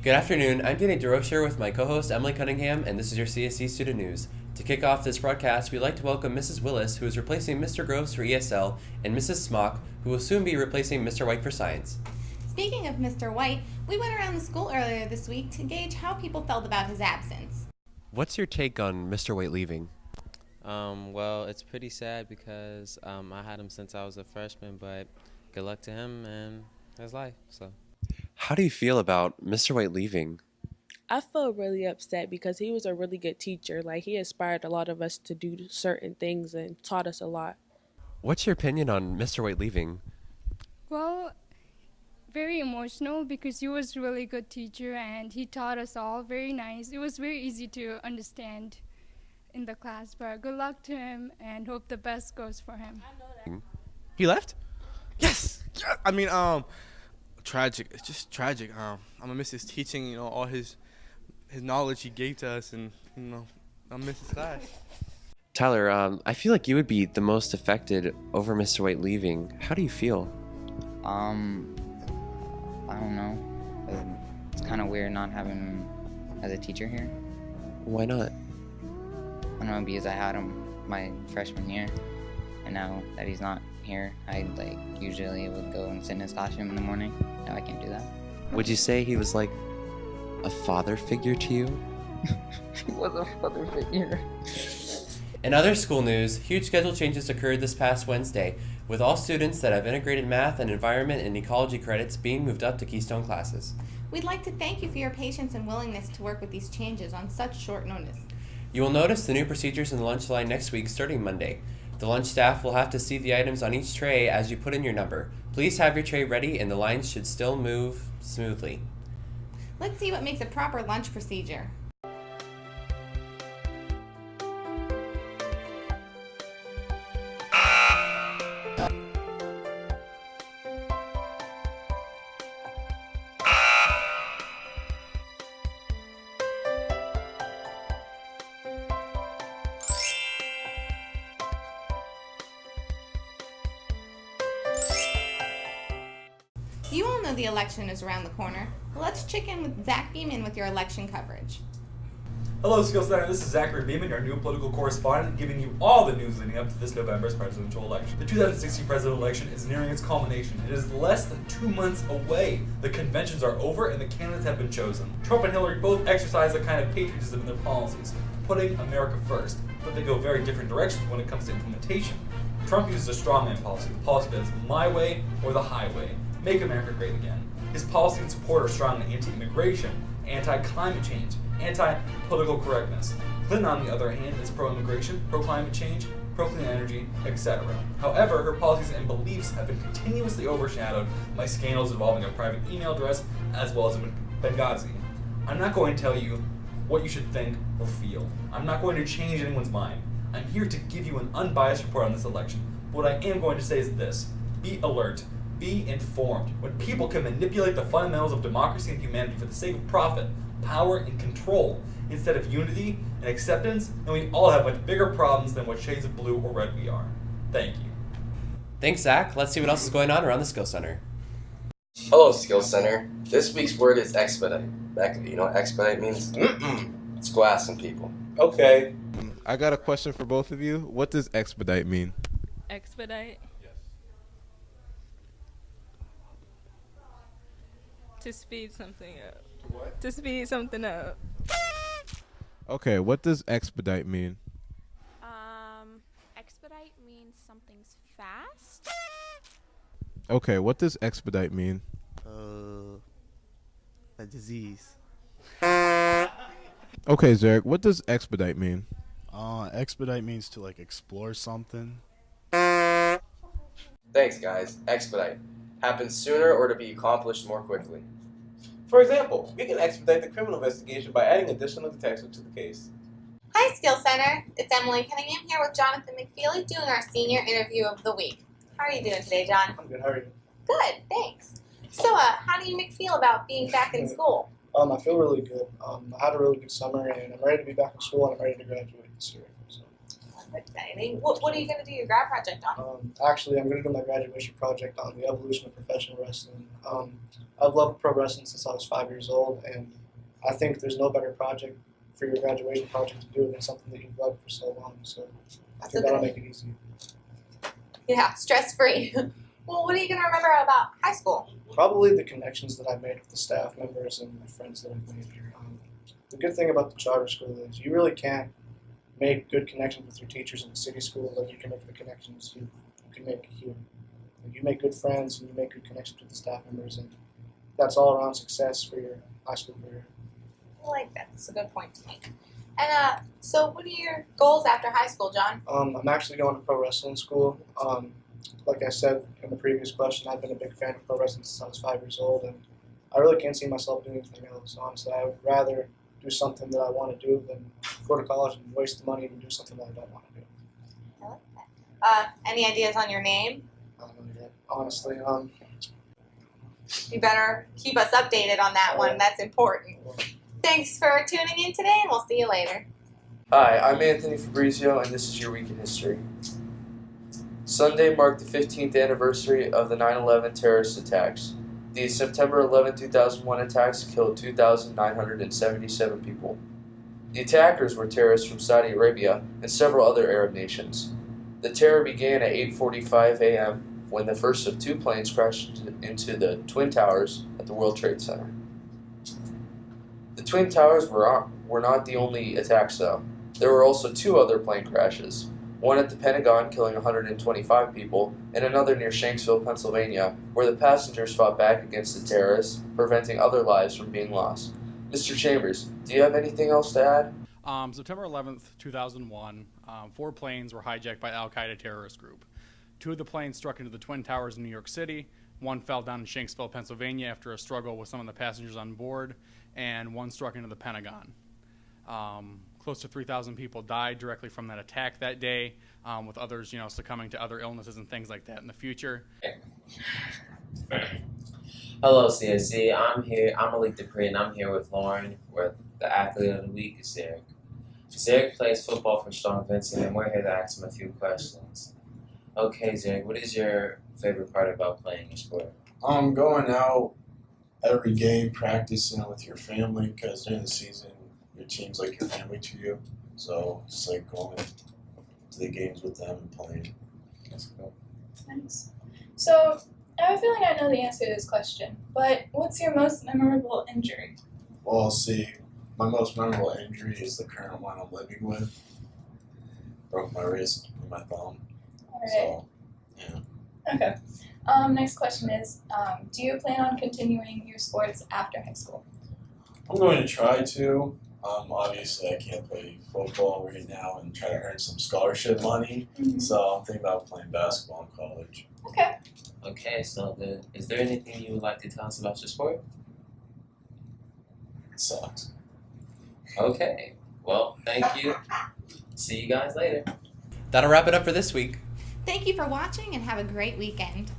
Good afternoon. I'm Danny DeRocher with my co-host Emily Cunningham, and this is your CSE Student News. To kick off this broadcast, we'd like to welcome Mrs. Willis, who is replacing Mr. Groves for ESL, and Mrs. Smock, who will soon be replacing Mr. White for Science. Speaking of Mr. White, we went around the school earlier this week to gauge how people felt about his absence. What's your take on Mr. White leaving? Well, it's pretty sad because I had him since I was a freshman, but good luck to him and his life. So, How do you feel about Mr. White leaving? I felt really upset because he was a really good teacher. Like, he inspired a lot of us to do certain things and taught us a lot. What's your opinion on Mr. White leaving? Well, very emotional because he was a really good teacher and he taught us all very nice. It was very easy to understand in the class, but good luck to him and hope the best goes for him. He left? Yes. Yeah. I mean, tragic. It's just tragic. I'm gonna miss his teaching. All his knowledge he gave to us, and I miss his class. Tyler, I feel like you would be the most affected over Mr. White leaving. How do you feel? I don't know. It's kind of weird not having him as a teacher here. Why not? I don't know, because I had him my freshman year, and now that he's not here, I usually would go and sit in his classroom in the morning. Now I can't do that. Would you say he was like a father figure to you? He was a father figure. In other school news, huge schedule changes occurred this past Wednesday, with all students that have integrated math and environment and ecology credits being moved up to Keystone classes. We'd like to thank you for your patience and willingness to work with these changes on such short notice. You will notice the new procedures in the lunch line next week starting Monday. The lunch staff will have to see the items on each tray as you put in your number. Please have your tray ready and the lines should still move smoothly. Let's see what makes a proper lunch procedure. You all know the election is around the corner. Well, let's check in with Zach Beeman with your election coverage. Hello, Skill Center. This is Zachary Beeman, your new political correspondent, giving you all the news leading up to this November's presidential election. The 2016 presidential election is nearing its culmination. It is less than 2 months away. The conventions are over and the candidates have been chosen. Trump and Hillary both exercise a kind of patriotism in their policies, putting America first, but they go very different directions when it comes to implementation. Trump uses a strongman policy, the policy that is my way or the highway. Make America great again. His policy and support are strong in anti-immigration, anti-climate change, anti-political correctness. Clinton, on the other hand, is pro-immigration, pro-climate change, pro-clean energy, etc. However, her policies and beliefs have been continuously overshadowed by scandals involving a private email address as well as in Benghazi. I'm not going to tell you what you should think or feel. I'm not going to change anyone's mind. I'm here to give you an unbiased report on this election. What I am going to say is this: be alert. Be informed. When people can manipulate the fundamentals of democracy and humanity for the sake of profit, power, and control, instead of unity and acceptance, then we all have much bigger problems than what shades of blue or red we are. Thank you. Thanks, Zach. Let's see what else is going on around the Skill Center. Hello, Skills Center. This week's word is expedite. You know what expedite means? Let's go ask some people. Okay. I got a question for both of you. What does expedite mean? Expedite? To speed something up. What? To speed something up. Okay, what does expedite mean? Expedite means something's fast. Okay, what does expedite mean? A disease. Okay, Zarek, what does expedite mean? Expedite means to explore something. Thanks, guys. Expedite. Happens sooner or to be accomplished more quickly. For example, we can expedite the criminal investigation by adding additional detectives to the case. Hi, Skill Center. It's Emily Cunningham here with Jonathan McFeely doing our senior interview of the week. How are you doing today, John? I'm good. How are you? Good, thanks. So, how do you feel about being back in school? I feel really good. I had a really good summer, and I'm ready to be back in school, and I'm ready to graduate this year. So. Exciting. What are you going to do your grad project on? Actually, I'm going to do my graduation project on the evolution of professional wrestling. I've loved pro wrestling since I was 5 years old, and I think there's no better project for your graduation project to do than something that you've loved for so long. So I think that'll make it easy. Yeah, stress-free. Well, what are you going to remember about high school? Probably the connections that I've made with the staff members and my friends that I've made here. The good thing about the charter school is you really can't make good connections with your teachers in the city school like you can make the connections you can make here. Like, you make good friends and you make good connections with the staff members, and that's all around success for your high school career. I like that. That's a good point to make. And so what are your goals after high school, John? I'm actually going to pro wrestling school. Like I said in the previous question, I've been a big fan of pro wrestling since I was 5 years old, and I really can't see myself doing anything else. Honestly, I would rather do something that I want to do than go to college and waste the money and do something that I don't want to do. I like that. Any ideas on your name? I don't know yet. Honestly, You better keep us updated on that one. That's important. Thanks for tuning in today, and we'll see you later. Hi, I'm Anthony Fabrizio, and this is your Week in History. Sunday marked the 15th anniversary of the 9/11 terrorist attacks. The September 11, 2001 attacks killed 2,977 people. The attackers were terrorists from Saudi Arabia and several other Arab nations. The terror began at 8:45 a.m. when the first of two planes crashed into the Twin Towers at the World Trade Center. The Twin Towers were not the only attacks, though. There were also two other plane crashes, one at the Pentagon killing 125 people, and another near Shanksville, Pennsylvania, where the passengers fought back against the terrorists, preventing other lives from being lost. Mr. Chambers, do you have anything else to add? September 11th, 2001, 4 planes were hijacked by the Al-Qaeda terrorist group. 2 of the planes struck into the Twin Towers in New York City, 1 fell down in Shanksville, Pennsylvania after a struggle with some of the passengers on board, and 1 struck into the Pentagon. Close to 3,000 people died directly from that attack that day, with others, succumbing to other illnesses and things like that in the future. Hello, CSE. I'm Malik Dupree, and I'm here with Lauren, where the athlete of the week is Zarek. Zarek plays football for Strong Vincent, and we're here to ask him a few questions. Okay, Zarek, what is your favorite part about playing your sport? Going out every game, practicing with your family, because during the season, your team's like your family to you. So it's like going to the games with them and playing. That's cool. Nice. So I have a feeling I know the answer to this question, but what's your most memorable injury? Well, see, my most memorable injury is the current one I'm living with. Broke my wrist and my thumb. All right. So, yeah. Okay. Next question is, do you plan on continuing your sports after high school? I'm going to try to. Obviously, I can't play football right now and try to earn some scholarship money. Mhm. So I'm thinking about playing basketball in college. Okay. Okay, so is there anything you would like to tell us about your sport? It sucks. Okay, well, thank you. See you guys later. That'll wrap it up for this week. Thank you for watching, and have a great weekend.